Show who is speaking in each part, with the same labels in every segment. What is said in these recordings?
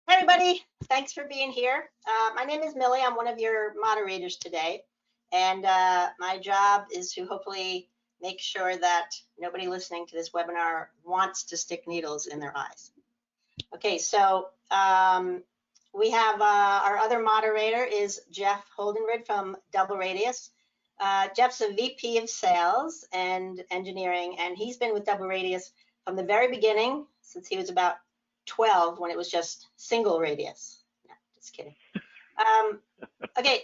Speaker 1: Hey everybody, thanks for being here. My name is Millie. I'm one of your moderators today, and my job is to hopefully make sure that nobody listening to this webinar wants to stick needles in their eyes. Okay, so we have our other moderator is Jeff Holdenred from DoubleRadius. Jeff's a VP of Sales and Engineering, and he's been with DoubleRadius from the very beginning, since he was about 12 when it was just single radius. No, just kidding. Okay,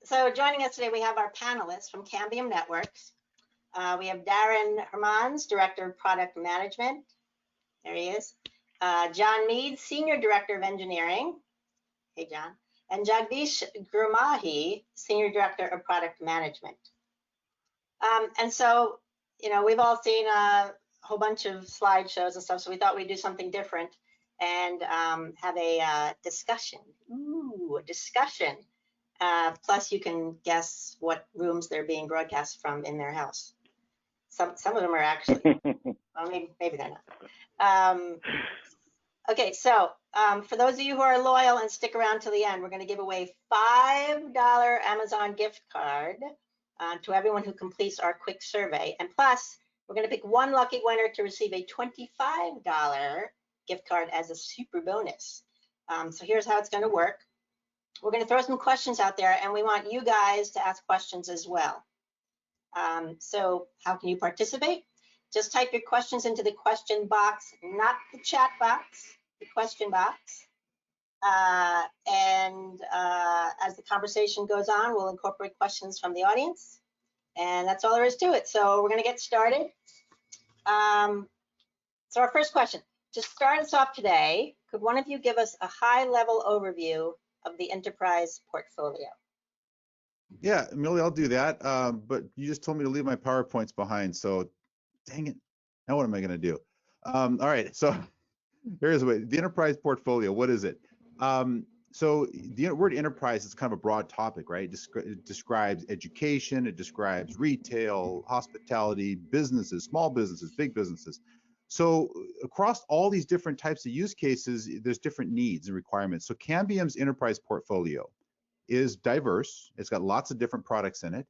Speaker 1: so joining us today, we have our panelists from Cambium Networks. We have Darren Hermans, Director of Product Management. There he is. John Mead, Senior Director of Engineering. Hey, John. And Jagdish Gurmahi, Senior Director of Product Management. And so, you know, we've all seen a whole bunch of slideshows and stuff, so we thought we'd do something different and have a discussion. Ooh, a discussion. Plus, you can guess what rooms they're being broadcast from in their house. Some of them are actually, well, maybe they're not. Okay, so for those of you who are loyal and stick around till the end, we're going to give away $5 Amazon gift card to everyone who completes our quick survey. And plus, we're going to pick one lucky winner to receive a $25 gift card as a super bonus. So here's how it's going to work. We're going to throw some questions out there, and we want you guys to ask questions as well. So how can you participate? Just type your questions into the question box, not the chat box, the question box. And as the conversation goes on, we'll incorporate questions from the audience. And that's all there is to it. So we're going to get started. So our first question, to start us off today, could one of you give us a high-level overview of the enterprise portfolio?
Speaker 2: Yeah, Millie, I'll do that. But you just told me to leave my PowerPoints behind, so dang it. Now what am I going to do? All right, so here's the way. The enterprise portfolio, what is it? So the word enterprise is kind of a broad topic, right? It describes education, it describes retail, hospitality, businesses, small businesses, big businesses. So across all these different types of use cases, there's different needs and requirements. So Cambium's enterprise portfolio is diverse. It's got lots of different products in it,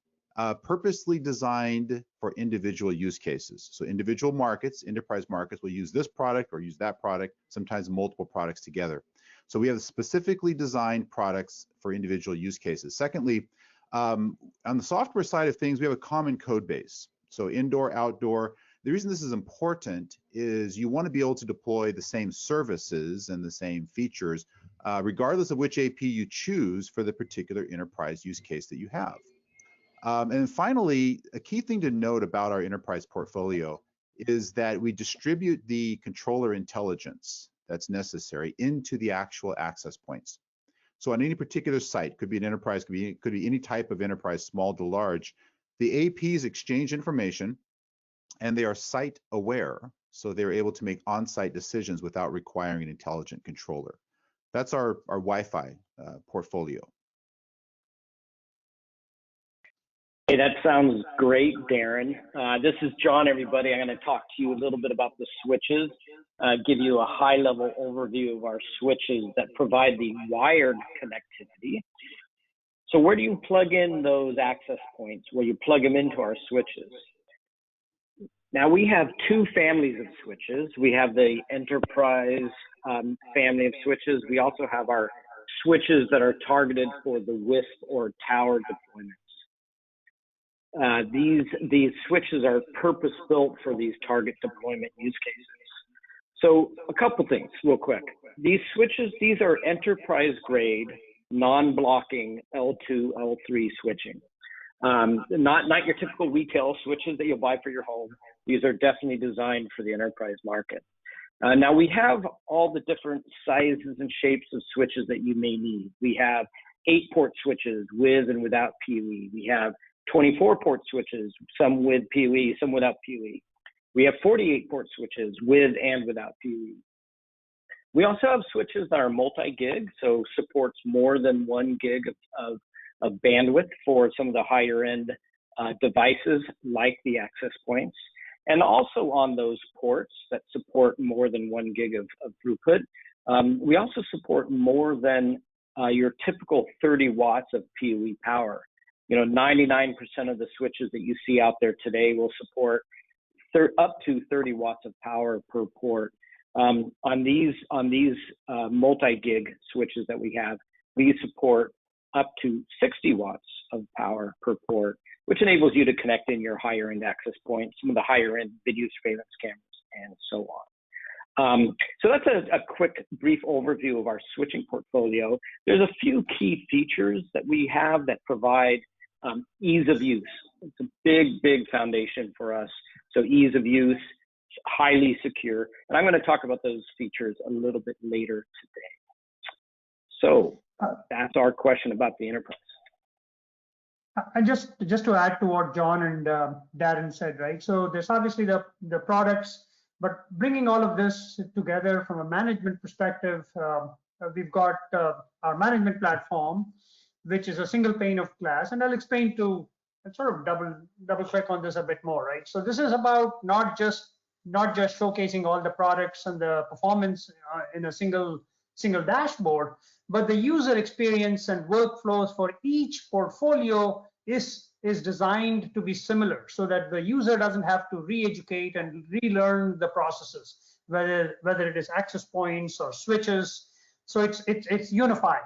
Speaker 2: purposely designed for individual use cases. So individual markets, enterprise markets will use this product or use that product, sometimes multiple products together. So we have specifically designed products for individual use cases. Secondly, on the software side of things, we have a common code base. So indoor, outdoor. The reason this is important is you want to be able to deploy the same services and the same features, regardless of which AP you choose for the particular enterprise use case that you have. And finally, a key thing to note about our enterprise portfolio is that we distribute the controller intelligence that's necessary into the actual access points. So on any particular site, could be an enterprise, could be any type of enterprise, small to large, the APs exchange information and they are site aware. So they're able to make on-site decisions without requiring an intelligent controller. That's our Wi-Fi portfolio.
Speaker 3: Hey, that sounds great, Darren. This is John, everybody. I'm going to talk to you a little bit about the switches, give you a high-level overview of our switches that provide the wired connectivity. So where do you plug in those access points? Where you plug them into our switches? Now, we have two families of switches. We have the enterprise family of switches. We also have our switches that are targeted for the WISP or tower deployments. These switches are purpose-built for these target deployment use cases. So a couple things real quick. These switches, these are enterprise-grade, non-blocking L2, L3 switching. Not your typical retail switches that you'll buy for your home. These are definitely designed for the enterprise market. Now we have all the different sizes and shapes of switches that you may need. We have 8-port switches with and without PoE. We have 24-port switches, some with PoE, some without PoE. We have 48-port switches with and without PoE. We also have switches that are multi-gig, so supports more than 1 gig of bandwidth for some of the higher end devices like the access points. And also on those ports that support more than 1 gig of throughput, We also support more than your typical 30 watts of PoE power. 99% of the switches that you see out there today will support up to 30 watts of power per port. On these multi-gig switches that we have, we support up to 60 watts of power per port, which enables you to connect in your higher end access points, some of the higher end video surveillance cameras, and so on. So that's a quick, brief overview of our switching portfolio. There's a few key features that we have that provide ease of use. It's a big foundation for us. So ease of use, highly secure, and I'm going to talk about those features a little bit later today. So that's our question about the enterprise.
Speaker 4: And just to add to what John and Darren said, right? So there's obviously the products, but bringing all of this together from a management perspective, we've got our management platform, which is a single pane of glass, and I'll explain to sort of double click on this a bit more, right? So this is about not just showcasing all the products and the performance in a single dashboard, but the user experience and workflows for each portfolio is designed to be similar, so that the user doesn't have to re-educate and relearn the processes, whether it is access points or switches. So it's unified.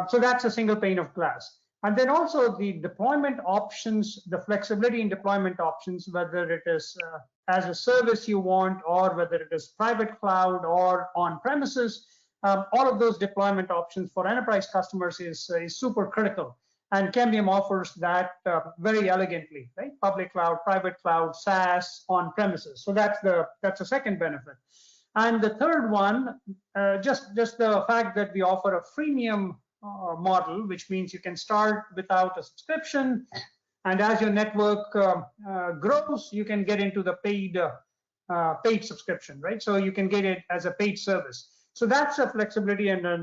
Speaker 4: So that's a single pane of glass. And then also the deployment options, the flexibility in deployment options, whether it is as a service you want, or whether it is private cloud or on premises, all of those deployment options for enterprise customers is super critical. And Cambium offers that very elegantly, right? Public cloud, private cloud, SaaS, on premises. So that's a second benefit. And the third one, just the fact that we offer a freemium model, which means you can start without a subscription, and as your network grows, you can get into the paid subscription, right? So you can get it as a paid service. So that's a flexibility and a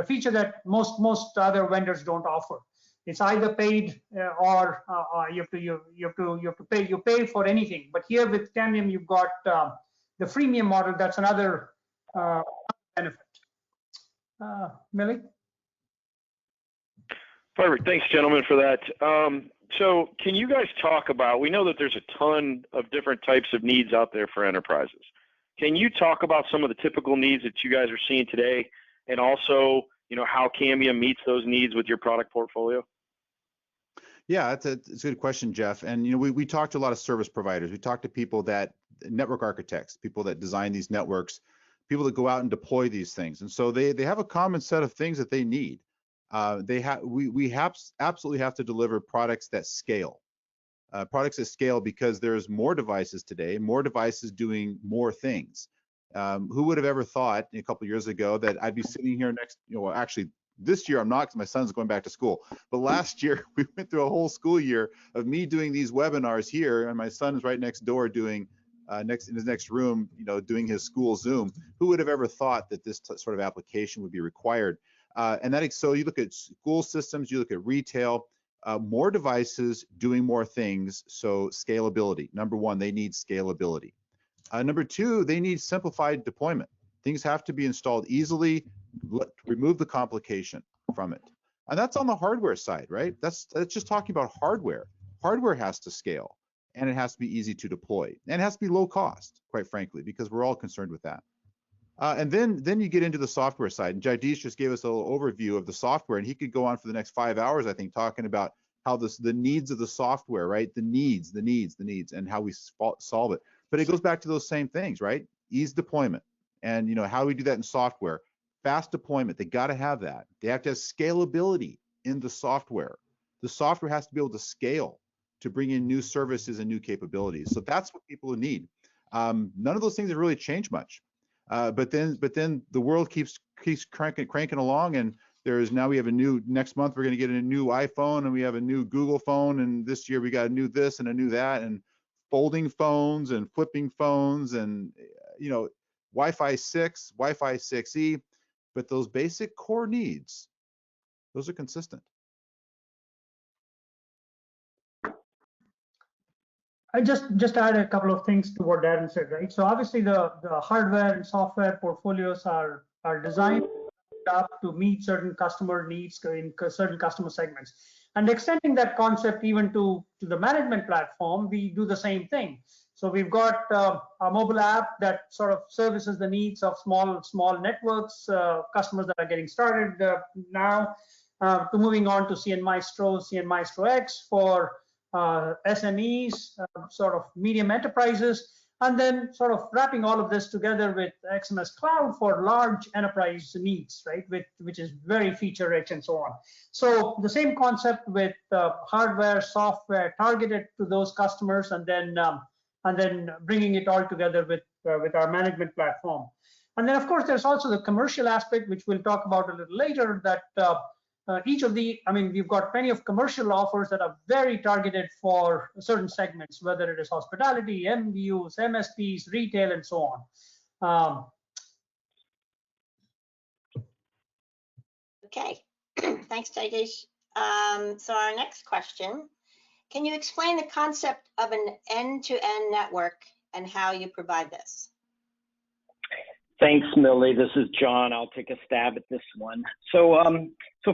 Speaker 4: feature that most other vendors don't offer. It's either paid or you have to pay. You pay for anything. But here with Cambium, you've got the freemium model. That's another benefit. Millie?
Speaker 5: Perfect. Thanks, gentlemen, for that. So can you guys talk about, we know that there's a ton of different types of needs out there for enterprises. Can you talk about some of the typical needs that you guys are seeing today, and also, how Cambium meets those needs with your product portfolio?
Speaker 2: Yeah, it's a good question, Jeff. And we talked to a lot of service providers. We talked to people network architects, people that design these networks, people that go out and deploy these things. And so they have a common set of things that they need. We absolutely have to deliver products that scale. Because there's more devices today, more devices doing more things. Who would have ever thought a couple of years ago that I'd be sitting here actually this year I'm not, because my son's going back to school. But last year we went through a whole school year of me doing these webinars here, and my son is right next door doing in his next room, doing his school Zoom. Who would have ever thought that this sort of application would be required? So you look at school systems, you look at retail. More devices doing more things, so scalability. Number one, they need scalability. Number two, they need simplified deployment. Things have to be installed easily, remove the complication from it. And that's on the hardware side, right? That's just talking about hardware. Hardware has to scale, and it has to be easy to deploy, and it has to be low cost, quite frankly, because we're all concerned with that. And then you get into the software side, and Jagdish just gave us a little overview of the software, and he could go on for the next 5 hours, I think, talking about how the needs of the software, right? The needs, and how we solve it. But it goes back to those same things, right? Ease deployment, and how do we do that in software? Fast deployment, they got to have that. They have to have scalability in the software. The software has to be able to scale to bring in new services and new capabilities. So that's what people need. None of those things have really changed much. But then the world keeps cranking along, and now we have next month we're going to get a new iPhone, and we have a new Google phone, and this year we got a new this and a new that, and folding phones and flipping phones, and Wi-Fi 6, Wi-Fi 6E, but those basic core needs, those are consistent.
Speaker 4: I just add a couple of things to what Darren said, right? So obviously the hardware and software portfolios are designed up to meet certain customer needs in certain customer segments. And extending that concept even to the management platform, we do the same thing. So we've got a mobile app that sort of services the needs of small networks, customers that are getting started now, to moving on to CN Maestro X for SMEs, sort of medium enterprises, and then sort of wrapping all of this together with XMS Cloud for large enterprise needs, right? Which is very feature rich and so on. So the same concept with hardware, software targeted to those customers, and then bringing it all together with our management platform. And then of course there's also the commercial aspect, which we'll talk about a little later, that we've got plenty of commercial offers that are very targeted for certain segments, whether it is hospitality, MDUs, MSPs, retail, and so on.
Speaker 1: Okay, thanks, Jagdish. So our next question, can you explain the concept of an end-to-end network and how you provide this?
Speaker 3: Thanks, Millie. This is John. I'll take a stab at this one. So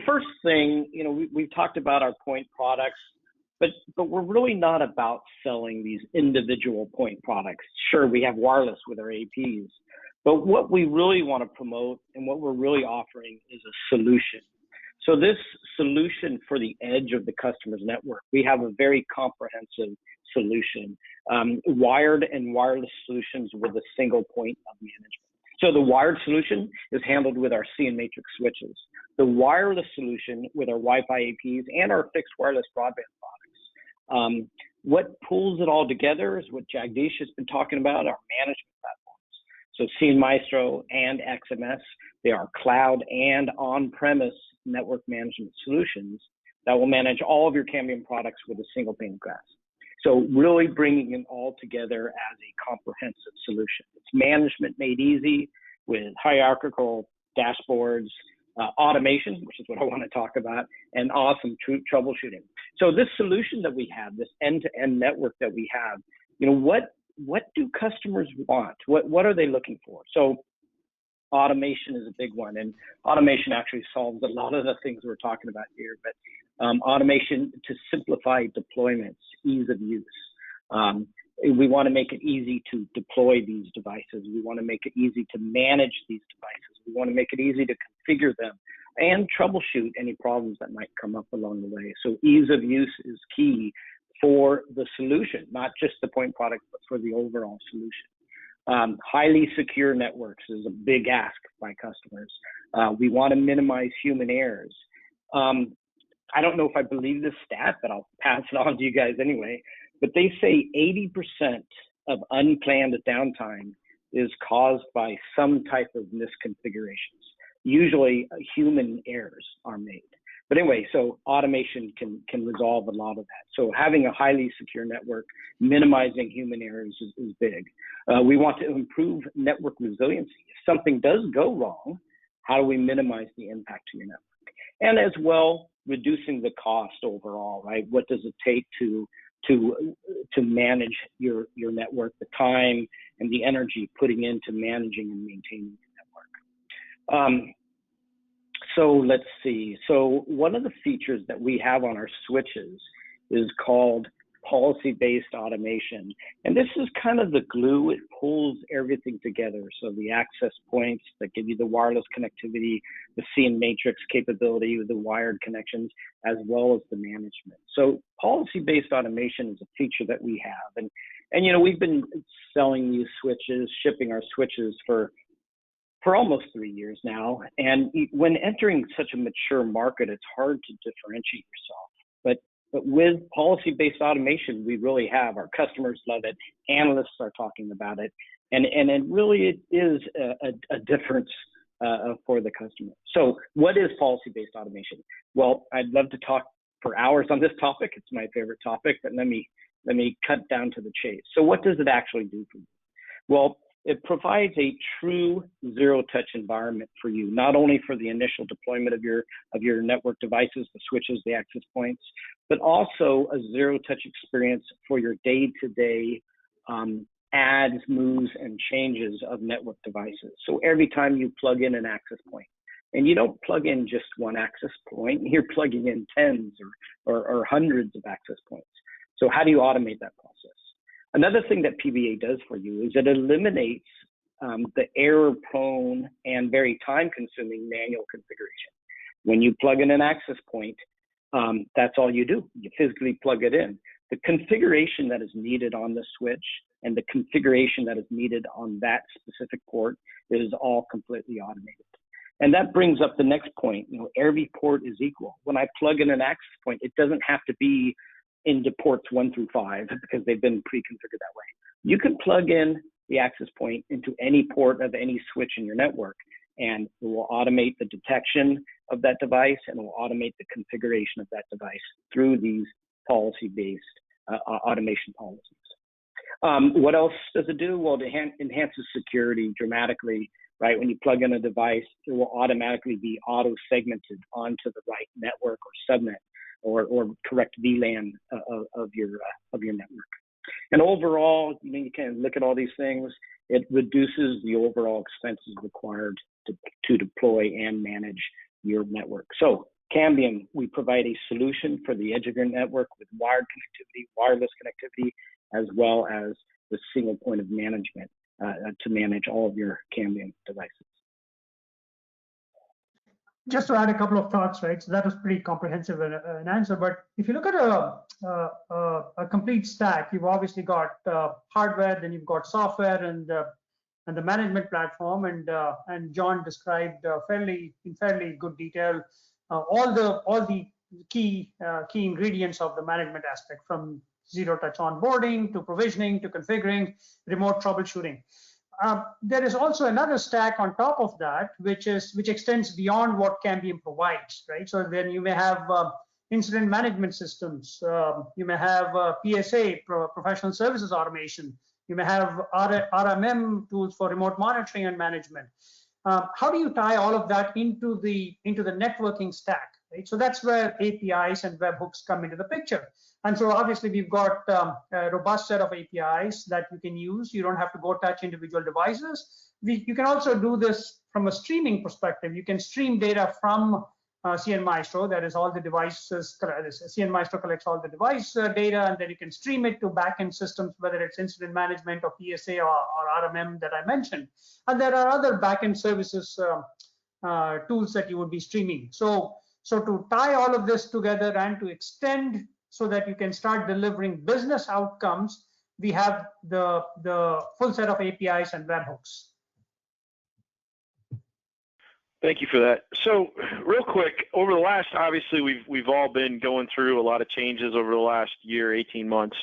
Speaker 3: first thing, we've talked about our point products, but we're really not about selling these individual point products. Sure, we have wireless with our APs, but what we really want to promote and what we're really offering is a solution. So this solution for the edge of the customer's network, we have a very comprehensive solution, wired and wireless solutions with a single point of management. So the wired solution is handled with our CN Matrix switches. The wireless solution with our Wi-Fi APs and our fixed wireless broadband products. What pulls it all together is what Jagdish has been talking about, our management platforms. So CN Maestro and XMS, they are cloud and on-premise network management solutions that will manage all of your Cambium products with a single pane of glass. So really bringing it all together as a comprehensive solution. It's management made easy with hierarchical dashboards, automation, which is what I want to talk about, and awesome troubleshooting. So this solution that we have, this end-to-end network that we have, what do customers want? What are they looking for? So automation is a big one, and automation actually solves a lot of the things we're talking about here, but automation to simplify deployments, ease of use. We want to make it easy to deploy these devices. We want to make it easy to manage these devices. We want to make it easy to configure them and troubleshoot any problems that might come up along the way. So ease of use is key for the solution, not just the point product, but for the overall solution. Highly secure networks is a big ask by customers. We want to minimize human errors. I don't know if I believe this stat, but I'll pass it on to you guys anyway. But they say 80% of unplanned downtime is caused by some type of misconfigurations. Usually human errors are made. But anyway, so automation can resolve a lot of that. So having a highly secure network, minimizing human errors is big. We want to improve network resiliency. If something does go wrong, how do we minimize the impact to your network? And as well, reducing the cost overall, right? What does it take to manage your network, the time and the energy putting into managing and maintaining your network? So let's see. So one of the features that we have on our switches is called policy-based automation. And this is kind of the glue. It pulls everything together. So the access points that give you the wireless connectivity, the CN Matrix capability with the wired connections, as well as the management. So policy-based automation is a feature that we have. And we've been selling these switches, shipping our switches for almost 3 years now. And when entering such a mature market, it's hard to differentiate yourself. But with policy-based automation, we really have. Our customers love it. Analysts are talking about it. And it really is a difference for the customer. So what is policy-based automation? Well, I'd love to talk for hours on this topic. It's my favorite topic, but let me cut down to the chase. So what does it actually do for you? Well, it provides a true zero-touch environment for you, not only for the initial deployment of your network devices, the switches, the access points, but also a zero-touch experience for your day-to-day adds, moves, and changes of network devices. So every time you plug in an access point, and you don't plug in just one access point, you're plugging in tens or hundreds of access points. So how do you automate that process? Another thing that PBA does for you is it eliminates the error-prone and very time-consuming manual configuration. When you plug in an access point, that's all you do. You physically plug it in. The configuration that is needed on the switch and the configuration that is needed on that specific port is all completely automated. And that brings up the next point. You know, every port is equal. When I plug in an access point, it doesn't have to be into ports 1 through 5 because they've been pre-configured that way. You can plug in the access point into any port of any switch in your network, and it will automate the detection of that device and it will automate the configuration of that device through these policy-based automation policies. What else does it do? Well, it enhances security dramatically, right? When you plug in a device, it will automatically be auto-segmented onto the right network or subnet or correct VLAN of your network. And overall, you can look at all these things. It reduces the overall expenses required to deploy and manage your network. So Cambium, we provide a solution for the edge of your network with wired connectivity, wireless connectivity, as well as the single point of management to manage all of your Cambium devices.
Speaker 4: Just to add a couple of thoughts, right? So that was pretty comprehensive an answer. But if you look at a complete stack, you've obviously got hardware, then you've got software and the management platform. And John described in fairly good detail all the key ingredients of the management aspect, from zero-touch onboarding to provisioning to configuring, remote troubleshooting. There is also another stack on top of that, which extends beyond what Cambium provides, right? So then you may have incident management systems. You may have PSA, professional services automation. You may have RMM tools for remote monitoring and management. How do you tie all of that into the networking stack, right? So that's where APIs and webhooks come into the picture. And so obviously we've got a robust set of APIs that you can use. You don't have to go touch individual devices. You can also do this from a streaming perspective. You can stream data from CN Maestro, that is all the devices. CN Maestro collects all the device data, and then you can stream it to backend systems, whether it's incident management or PSA or RMM that I mentioned. And there are other backend services tools that you would be streaming. So to tie all of this together and to extend so that you can start delivering business outcomes, we have the full set of APIs and webhooks.
Speaker 5: Thank you for that. So real quick, over the last, obviously we've all been going through a lot of changes over the last year, 18 months.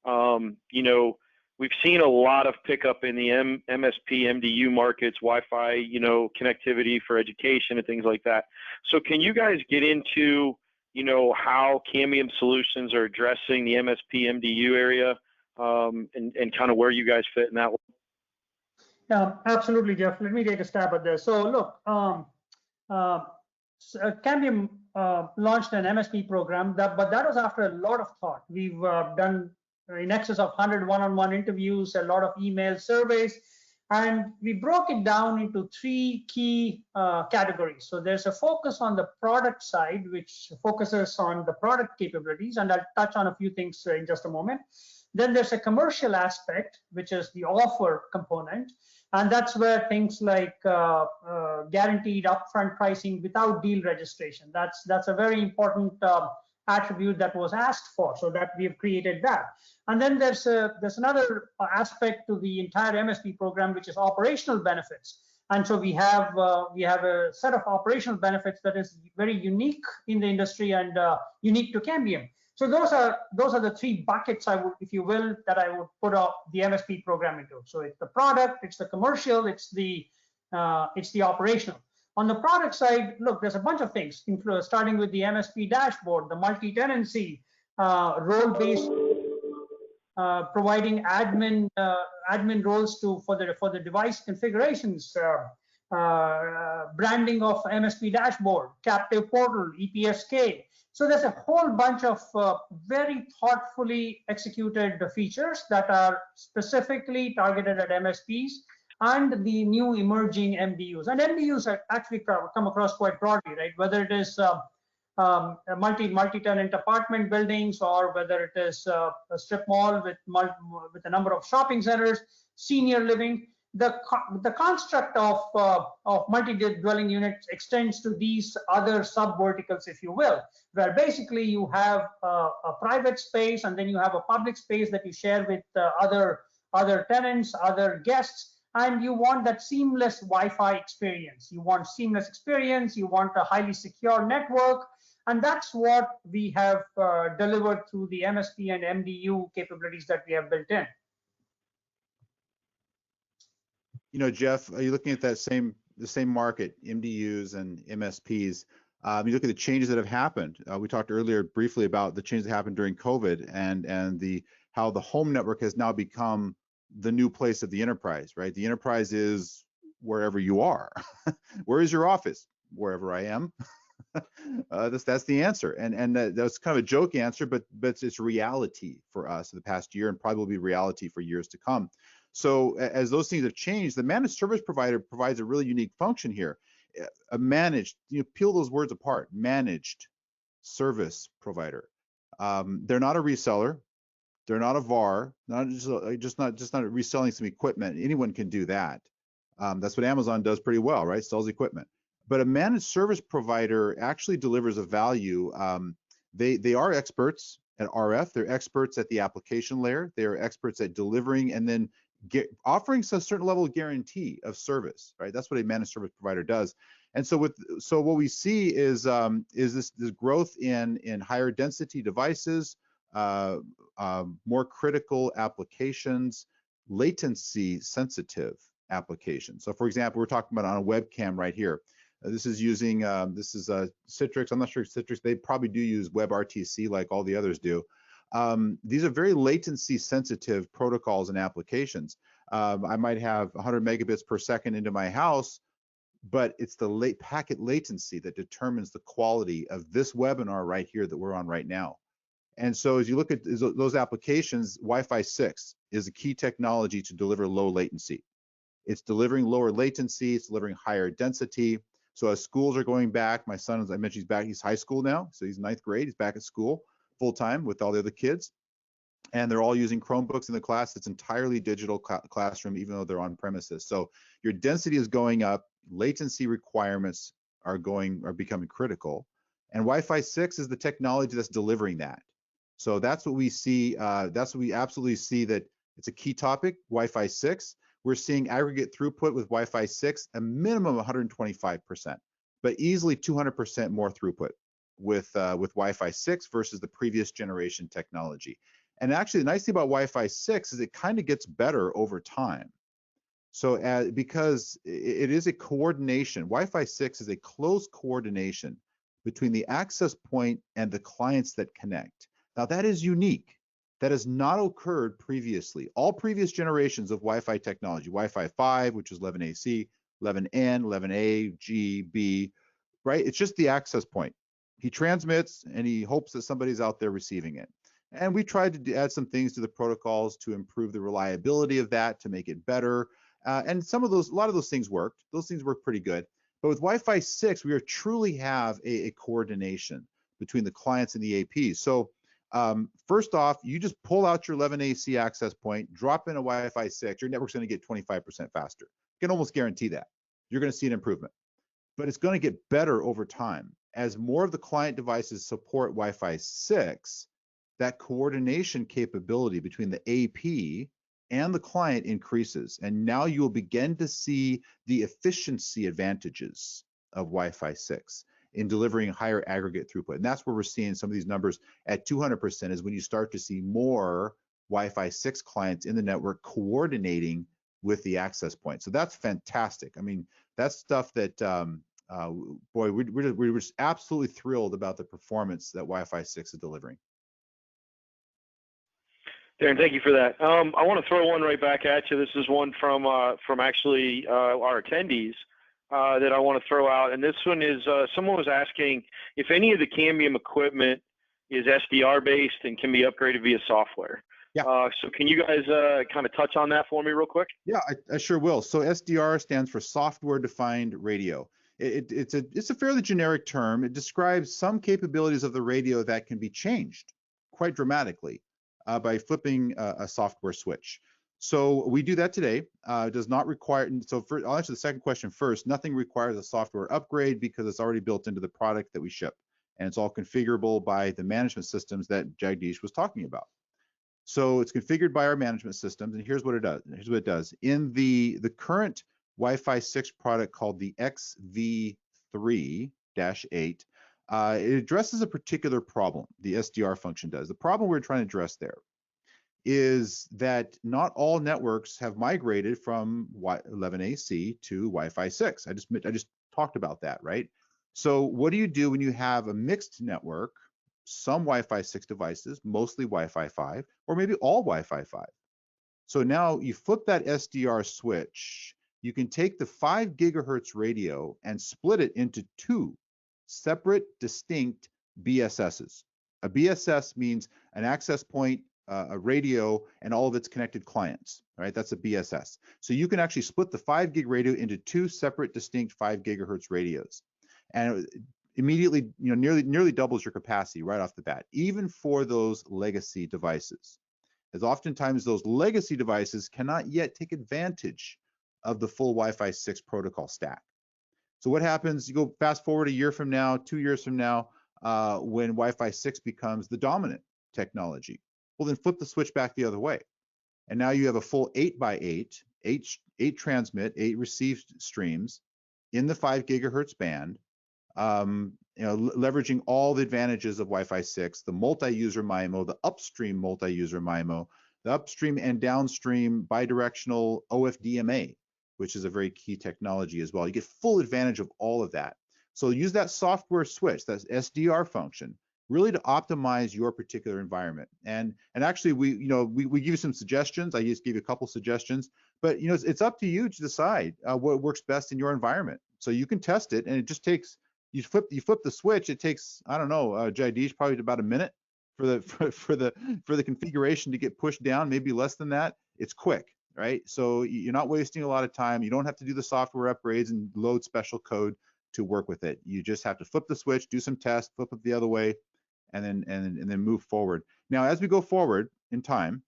Speaker 5: You know, we've seen a lot of pickup in the MSP, MDU markets, Wi-Fi, you know, connectivity for education and things like that. So can you guys get into, you know, how Cambium Solutions are addressing the MSP, MDU area and kind of where you guys fit in that one?
Speaker 4: Yeah, absolutely, Jeff. Let me take a stab at this. So look, Cambium launched an MSP program, but that was after a lot of thought. We've done in excess of 100 one-on-one interviews, a lot of email surveys, and we broke it down into 3 key categories. So there's a focus on the product side, which focuses on the product capabilities, and I'll touch on a few things in just a moment. Then there's a commercial aspect, which is the offer component. And that's where things like guaranteed upfront pricing without deal registration. That's a very important attribute that was asked for, so that we've created that. And then there's another aspect to the entire MSP program, which is operational benefits. And so we have a set of operational benefits that is very unique in the industry and unique to Cambium. So those are the 3 buckets, if you will, that I would put the MSP program into. So it's the product, it's the commercial, it's the operational. On the product side, look, there's a bunch of things, starting with the MSP dashboard, the multi-tenancy, role-based providing admin roles for the device configurations, branding of MSP dashboard, captive portal, EPSK. So there's a whole bunch of very thoughtfully executed features that are specifically targeted at MSPs and the new emerging MDUs. And MDUs are actually come across quite broadly, right? Whether it is multi-tenant apartment buildings, or whether it is a strip mall with a number of shopping centers, senior living. The construct of multi-dwelling units extends to these other sub-verticals, if you will, where basically you have a private space and then you have a public space that you share with other tenants, other guests, and you want that seamless Wi-Fi experience. You want seamless experience, you want a highly secure network, and that's what we have delivered through the MSP and MDU capabilities that we have built in.
Speaker 2: You know, Jeff, are you looking at that the same market, MDUs and MSPs? You look at the changes that have happened. We talked earlier briefly about the changes that happened during COVID and how the home network has now become the new place of the enterprise, right? The enterprise is wherever you are. Where is your office? Wherever I am. That's the answer, and that's kind of a joke answer, but it's reality for us in the past year, and probably will be reality for years to come. So as those things have changed, the managed service provider provides a really unique function here. A managed, peel those words apart. Managed service provider. They're not a reseller. They're not a VAR. Just not reselling some equipment. Anyone can do that. That's what Amazon does pretty well, right? Sells equipment. But a managed service provider actually delivers a value. They are experts at RF. They're experts at the application layer. They are experts at delivering and then offering a certain level of guarantee of service, right? That's what a managed service provider does. And so what we see is this growth in higher density devices, more critical applications, latency sensitive applications. So for example, we're talking about on a webcam right here. This is using Citrix. I'm not sure Citrix, they probably do use WebRTC like all the others do. These are very latency sensitive protocols and applications. I might have 100 megabits per second into my house, but it's the packet latency that determines the quality of this webinar right here that we're on right now. And so as you look at those applications, Wi-Fi 6 is a key technology to deliver low latency. It's delivering lower latency, it's delivering higher density. So as schools are going back, my son, as I mentioned, he's high school now, so he's 9th grade, he's back at school full time with all the other kids, and they're all using Chromebooks in the class. It's entirely digital classroom, even though they're on premises. So your density is going up, latency requirements are becoming critical, and Wi-Fi 6 is the technology that's delivering that. So that's what we see. That's what we absolutely see, that it's a key topic. Wi-Fi 6. We're seeing aggregate throughput with Wi-Fi 6, a minimum of 125%, but easily 200% more throughput with Wi-Fi 6 versus the previous generation technology. And actually, the nice thing about Wi-Fi 6 is it kind of gets better over time. So because it is a coordination, Wi-Fi 6 is a close coordination between the access point and the clients that connect. Now that is unique. That has not occurred previously. All previous generations of Wi-Fi technology, Wi-Fi 5, which is 11AC, 11N, 11A, G, B, right? It's just the access point. He transmits and he hopes that somebody's out there receiving it. And we tried to add some things to the protocols to improve the reliability of that, to make it better. And a lot of those things worked. Those things worked pretty good. But with Wi-Fi 6, we truly have a coordination between the clients and the APs. So first off, you just pull out your 11AC access point, drop in a Wi-Fi 6, your network's going to get 25% faster. You can almost guarantee that. You're going to see an improvement. But it's going to get better over time. As more of the client devices support Wi-Fi 6, that coordination capability between the AP and the client increases. And now you will begin to see the efficiency advantages of Wi-Fi 6 in delivering higher aggregate throughput. And that's where we're seeing some of these numbers at 200% is when you start to see more Wi-Fi 6 clients in the network coordinating with the access point. So that's fantastic. I mean, that's stuff that, boy, we're just absolutely thrilled about the performance that Wi-Fi 6 is delivering.
Speaker 5: Darren, thank you for that. I want to throw one right back at you. This is one from actually our attendees that I want to throw out. And this one is someone was asking if any of the Cambium equipment is SDR based and can be upgraded via software.
Speaker 2: Yeah.
Speaker 5: So can you guys kind of touch on that for me real quick?
Speaker 2: Yeah, I sure will. So SDR stands for Software Defined Radio. It's a fairly generic term. It describes some capabilities of the radio that can be changed quite dramatically by flipping a software switch. So we do that today. It does not require, so I'll answer the second question first. Nothing requires a software upgrade because it's already built into the product that we ship. And it's all configurable by the management systems that Jagdish was talking about. So it's configured by our management systems, and here's what it does. Here's what it does. In the current Wi-Fi 6 product called the XV3-8, it addresses a particular problem, the SDR function does. The problem we're trying to address there is that not all networks have migrated from 11AC to Wi-Fi 6. I just talked about that, right? So what do you do when you have a mixed network, some Wi-Fi 6 devices, mostly Wi-Fi 5, or maybe all Wi-Fi 5? So now you flip that SDR switch, you can take the 5 gigahertz radio and split it into 2 separate, distinct BSSs. A BSS means an access point, a radio, and all of its connected clients, right? That's a BSS. So you can actually split the 5 gig radio into 2 separate, distinct 5 gigahertz radios. And immediately, nearly doubles your capacity right off the bat, even for those legacy devices. As oftentimes those legacy devices cannot yet take advantage of the full Wi-Fi 6 protocol stack. So what happens, you go fast forward a year from now, 2 years from now, when Wi-Fi 6 becomes the dominant technology. Well, then flip the switch back the other way. And now you have a full 8x8, 8 transmit, 8 receive streams in the 5 gigahertz band, leveraging all the advantages of Wi-Fi 6, the multi-user MIMO, the upstream multi-user MIMO, the upstream and downstream bidirectional OFDMA, which is a very key technology as well. You get full advantage of all of that. So use that software switch, that SDR function, really to optimize your particular environment. And actually, we give you some suggestions. I just gave you a couple suggestions, but it's up to you to decide what works best in your environment. So you can test it, and it just takes. You flip the switch. It takes, I don't know, Jagdish, probably about a minute for the configuration to get pushed down, maybe less than that. It's quick, right? So you're not wasting a lot of time. You don't have to do the software upgrades and load special code to work with it. You just have to flip the switch, do some tests, flip it the other way, and then move forward. Now, as we go forward in time,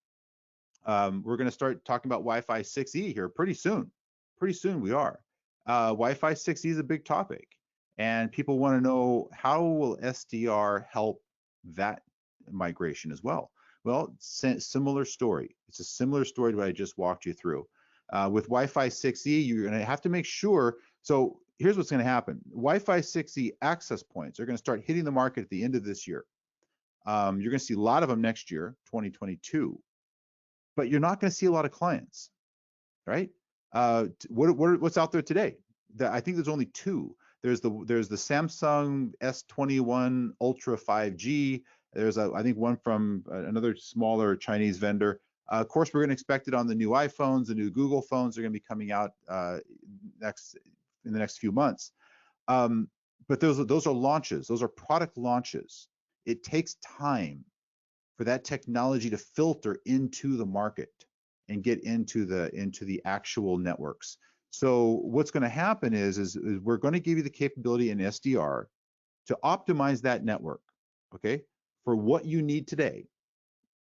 Speaker 2: we're going to start talking about Wi-Fi 6E here pretty soon. Pretty soon we are. Wi-Fi 6E is a big topic. And people want to know, how will SDR help that migration as well? Well, similar story. It's a similar story to what I just walked you through. With Wi-Fi 6E, you're going to have to make sure. So here's what's going to happen. Wi-Fi 6E access points are going to start hitting the market at the end of this year. You're going to see a lot of them next year, 2022. But you're not going to see a lot of clients, right? What's out there today? I think there's only 2. There's the Samsung S21 Ultra 5G. There's I think one from another smaller Chinese vendor. Of course, we're going to expect it on the new iPhones. The new Google phones are going to be coming out in the next few months. But those are launches. Those are product launches. It takes time for that technology to filter into the market and get into the actual networks. So what's going to happen is we're going to give you the capability in SDR to optimize that network, okay, for what you need today.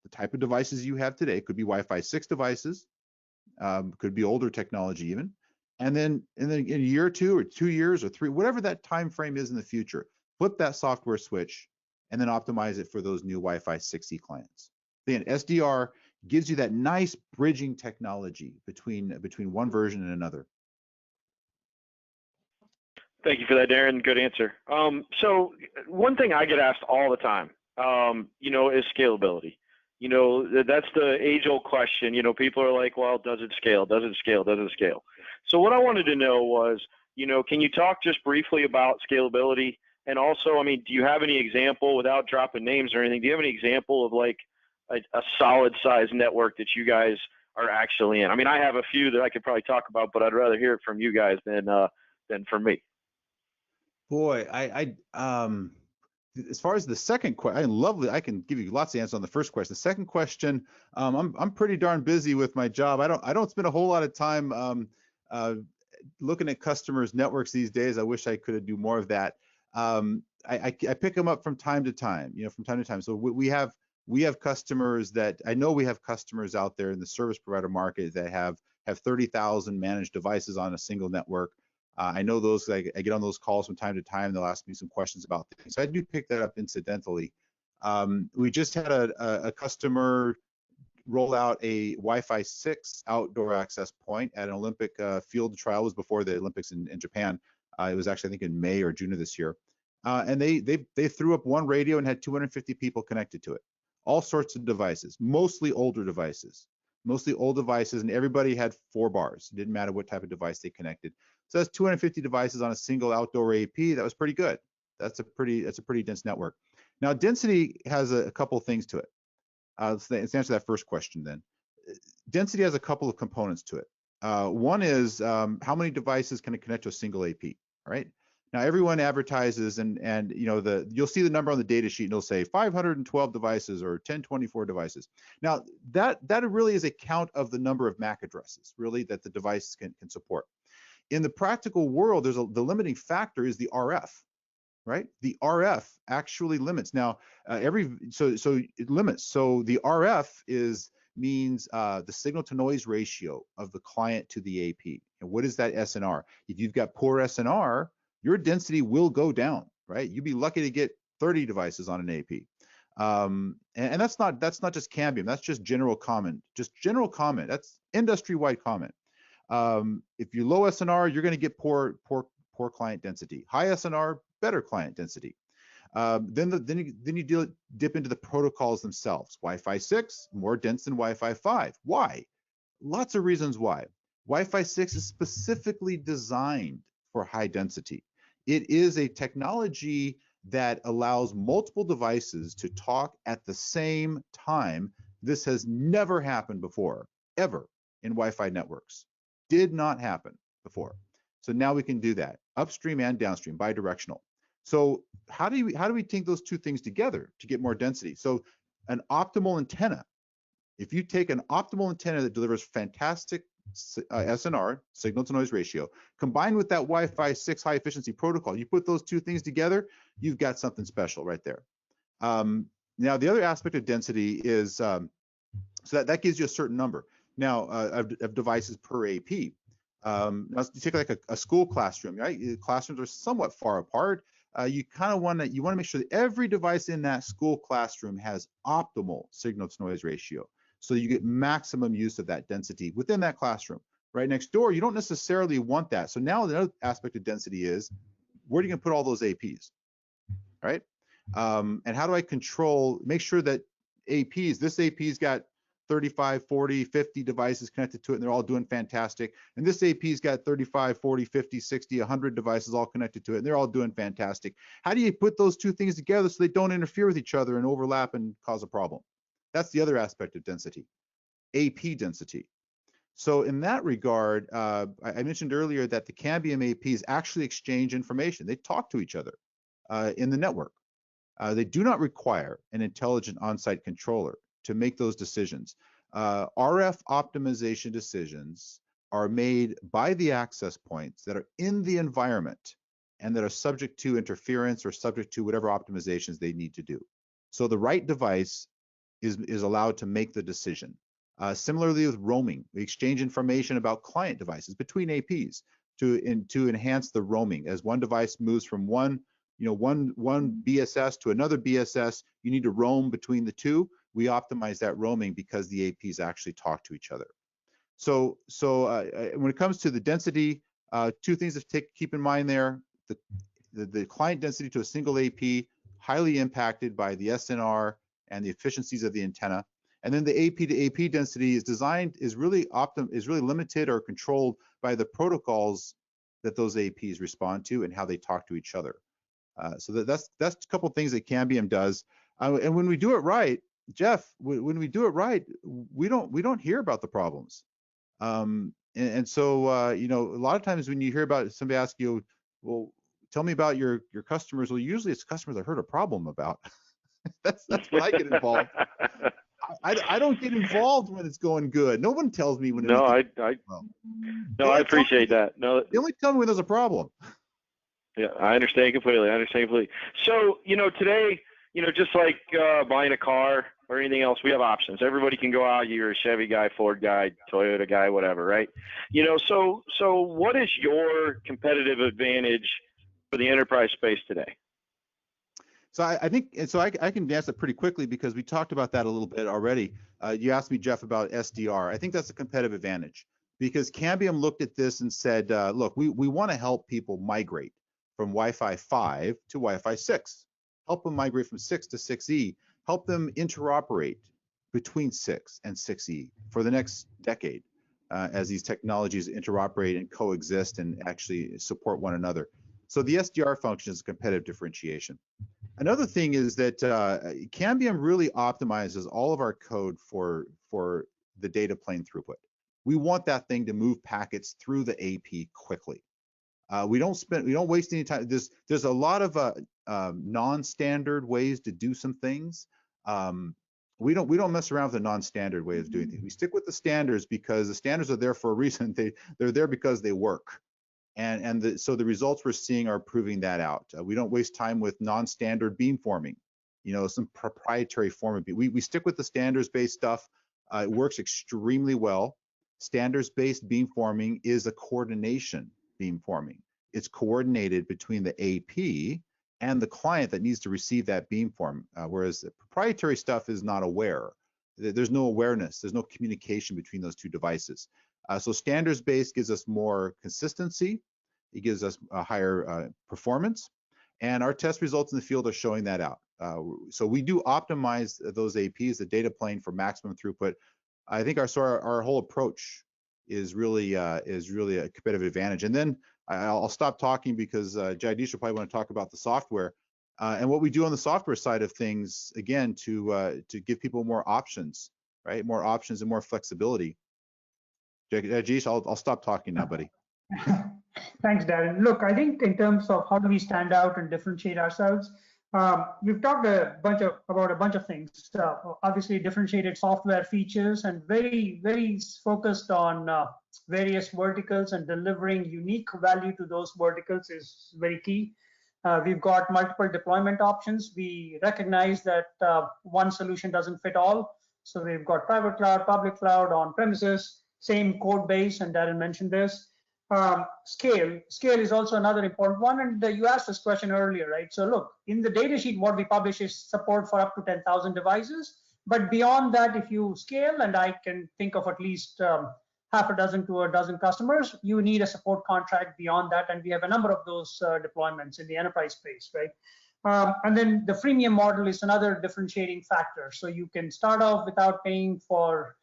Speaker 2: The type of devices you have today could be Wi-Fi 6 devices, could be older technology even, and then in a year or 2 or 2 years or 3, whatever that time frame is in the future, flip that software switch and then optimize it for those new Wi-Fi 6E clients. Then SDR gives you that nice bridging technology between one version and another.
Speaker 5: Thank you for that, Darren. Good answer. So one thing I get asked all the time, is scalability. That's the age-old question. People are like, well, does it scale? Does it scale? Does it scale? So what I wanted to know was, can you talk just briefly about scalability? And also, do you have any example, without dropping names or anything, do you have any example of like a solid size network that you guys are actually in? I mean, I have a few that I could probably talk about, but I'd rather hear it from you guys than from me.
Speaker 2: Boy, as far as the second question, I can give you lots of answers on the first question. The second question, I'm pretty darn busy with my job. I don't spend a whole lot of time looking at customers' networks these days. I wish I could do more of that. I pick them up from time to time, from time to time. So we have customers that I know we have customers out there in the service provider market that have 30,000 managed devices on a single network. I know those. I get on those calls from time to time. They'll ask me some questions about things. So I do pick that up incidentally. We just had a customer roll out a Wi-Fi 6 outdoor access point at an Olympic field trial. It was before the Olympics in Japan. It was actually, I think, in May or June of this year. And they threw up one radio and had 250 people connected to it. All sorts of devices, mostly older devices. Mostly old devices, and everybody had 4 bars. It didn't matter what type of device they connected. So that's 250 devices on a single outdoor AP. That was pretty good. That's a pretty dense network. Now, density has a couple of things to it. Let's answer that first question then. Density has a couple of components to it. One is how many devices can it connect to a single AP, all right? Now, everyone advertises, and you'll see the number on the data sheet, and it'll say 512 devices or 1024 devices. Now, that really is a count of the number of MAC addresses, really, that the device can support. In the practical world, the limiting factor is the RF, right? The RF actually limits. Now, so it limits. So the RF means the signal to noise ratio of the client to the AP. And what is that SNR? If you've got poor SNR, your density will go down, right? You'd be lucky to get 30 devices on an AP. And that's not just Cambium. That's just general comment. Just general comment. That's industry-wide comment. If you're low SNR, you're going to get poor client density. High SNR, better client density. Then you dip into the protocols themselves. Wi-Fi 6 more dense than Wi-Fi 5. Why? Lots of reasons why. Wi-Fi 6 is specifically designed for high density. It is a technology that allows multiple devices to talk at the same time. This has never happened before, ever, in Wi-Fi networks. Did not happen before. So now we can do that, upstream and downstream, bidirectional. So how do we take those two things together to get more density? So an optimal antenna, if you take an optimal antenna that delivers fantastic SNR, signal to noise ratio, combined with that Wi-Fi 6 high efficiency protocol, you put those two things together, you've got something special right there. Now the other aspect of density is, so that gives you a certain number now of devices per AP. Now you take like a school classroom, right? Classrooms are somewhat far apart. You kind of want to make sure that every device in that school classroom has optimal signal to noise ratio, so you get maximum use of that density within that classroom. Right next door, you don't necessarily want that. So now the other aspect of density is, where are you going to put all those APs, right? And how do I make sure that this AP's got 35, 40, 50 devices connected to it, and they're all doing fantastic. And this AP's got 35, 40, 50, 60, 100 devices all connected to it, and they're all doing fantastic. How do you put those two things together so they don't interfere with each other and overlap and cause a problem? That's the other aspect of density, AP density. So in that regard, I mentioned earlier that the Cambium APs actually exchange information. They talk to each other in the network. They do not require an intelligent on-site controller to make those decisions. RF optimization decisions are made by the access points that are in the environment and that are subject to interference or subject to whatever optimizations they need to do. So the right device is allowed to make the decision. Similarly with roaming, we exchange information about client devices between APs to enhance the roaming. As one device moves from one BSS to another BSS, you need to roam between the two. We optimize that roaming because the APs actually talk to each other. So when it comes to the density, two things to keep in mind there. The client density to a single AP, highly impacted by the SNR and the efficiencies of the antenna. And then the AP to AP density is really limited or controlled by the protocols that those APs respond to and how they talk to each other. So that's a couple of things that Cambium does. And when we do it right, Jeff, when we do it right, we don't hear about the problems. And so, you know, a lot of times when you hear about somebody ask you, well, tell me about your customers. Well, usually it's customers I heard a problem about. that's when I get involved. I don't get involved when it's going good. No one tells me when.
Speaker 5: No,
Speaker 2: well.
Speaker 5: No, I appreciate that. No,
Speaker 2: they only tell me when there's a problem.
Speaker 5: Yeah, I understand completely. So, you know, today, you know, just like buying a car or anything else, we have options. Everybody can go out. You're a Chevy guy, Ford guy, Toyota guy, whatever, right? You know, so what is your competitive advantage for the enterprise space today?
Speaker 2: So I think, and so I can answer that pretty quickly because we talked about that a little bit already. You asked me, Jeff, about SDR. I think that's a competitive advantage because Cambium looked at this and said, look, we want to help people migrate from Wi-Fi 5 to Wi-Fi 6, help them migrate from 6 to 6E, help them interoperate between 6 and 6E for the next decade as these technologies interoperate and coexist and actually support one another. So the SDR function is a competitive differentiation. Another thing is that Cambium really optimizes all of our code for the data plane throughput. We want that thing to move packets through the AP quickly. We don't waste any time. There's a lot of non-standard ways to do some things. We don't mess around with the non-standard way of doing things. We stick with the standards because the standards are there for a reason. They're there because they work. So the results we're seeing are proving that out. We don't waste time with non-standard beamforming, you know, some proprietary form of beam. We stick with the standards-based stuff. It works extremely well. Standards-based beamforming is a coordination beamforming. It's coordinated between the AP and the client that needs to receive that beamform, whereas the proprietary stuff is not aware. There's no awareness. There's no communication between those two devices. So standards-based gives us more consistency. It gives us a higher performance. And our test results in the field are showing that out. So we do optimize those APs, the data plane, for maximum throughput. I think our whole approach is really a competitive advantage. And then I'll stop talking because Jagdish will probably want to talk about the software and what we do on the software side of things, again, to give people more options, right? More options and more flexibility. Jagdish, I'll stop talking now, buddy.
Speaker 4: Thanks, Darren. Look, I think in terms of how do we stand out and differentiate ourselves, we've talked about a bunch of things. Obviously, differentiated software features and very, very focused on various verticals, and delivering unique value to those verticals is very key. We've got multiple deployment options. We recognize that one solution doesn't fit all. So we've got private cloud, public cloud, on-premises, same code base, and Darren mentioned this. Scale is also another important one, and you asked this question earlier, right? So look, in the data sheet, what we publish is support for up to 10,000 devices, but beyond that, if you scale, and I can think of at least half a dozen to a dozen customers, you need a support contract beyond that, and we have a number of those deployments in the enterprise space, right? And then the freemium model is another differentiating factor. So you can start off without paying for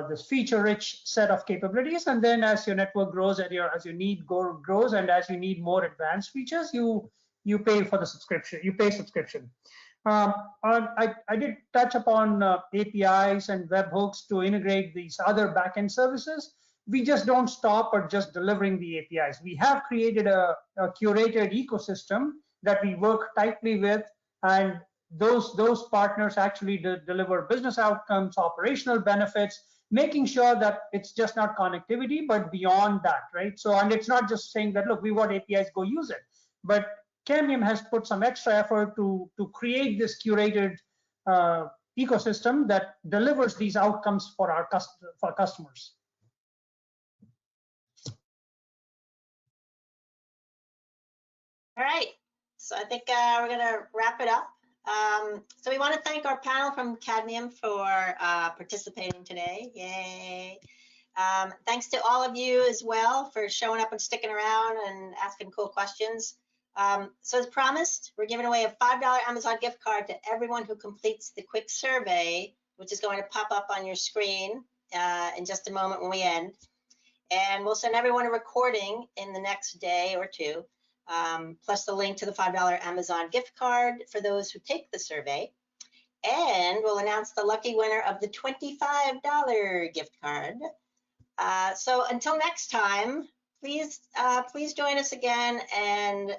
Speaker 4: this feature-rich set of capabilities, and then as your network grows, as your need grows, and as you need more advanced features, you pay for the subscription. You pay subscription. I did touch upon APIs and webhooks to integrate these other backend services. We just don't stop at just delivering the APIs. We have created a curated ecosystem that we work tightly with, and those partners actually deliver business outcomes, operational benefits, making sure that it's just not connectivity, but beyond that, right? So, and it's not just saying that, look, we want APIs, go use it. But Cambium has put some extra effort to create this curated ecosystem that delivers these outcomes for our customers.
Speaker 1: All right, so I think we're gonna wrap it up. So we want to thank our panel from Cambium for participating today. Yay. Thanks to all of you as well for showing up and sticking around and asking cool questions. So as promised, we're giving away a $5 Amazon gift card to everyone who completes the quick survey, which is going to pop up on your screen in just a moment when we end. And we'll send everyone a recording in the next day or two. Plus the link to the $5 Amazon gift card for those who take the survey. and we'll announce the lucky winner of the $25 gift card. So until next time, please join us again, and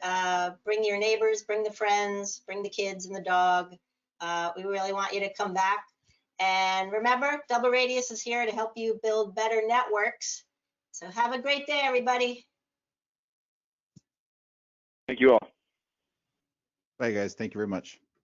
Speaker 1: bring your neighbors, bring the friends, bring the kids and the dog. We really want you to come back. And remember, DoubleRadius is here to help you build better networks. So have a great day, everybody.
Speaker 5: Thank you all.
Speaker 2: Bye, guys. Thank you very much.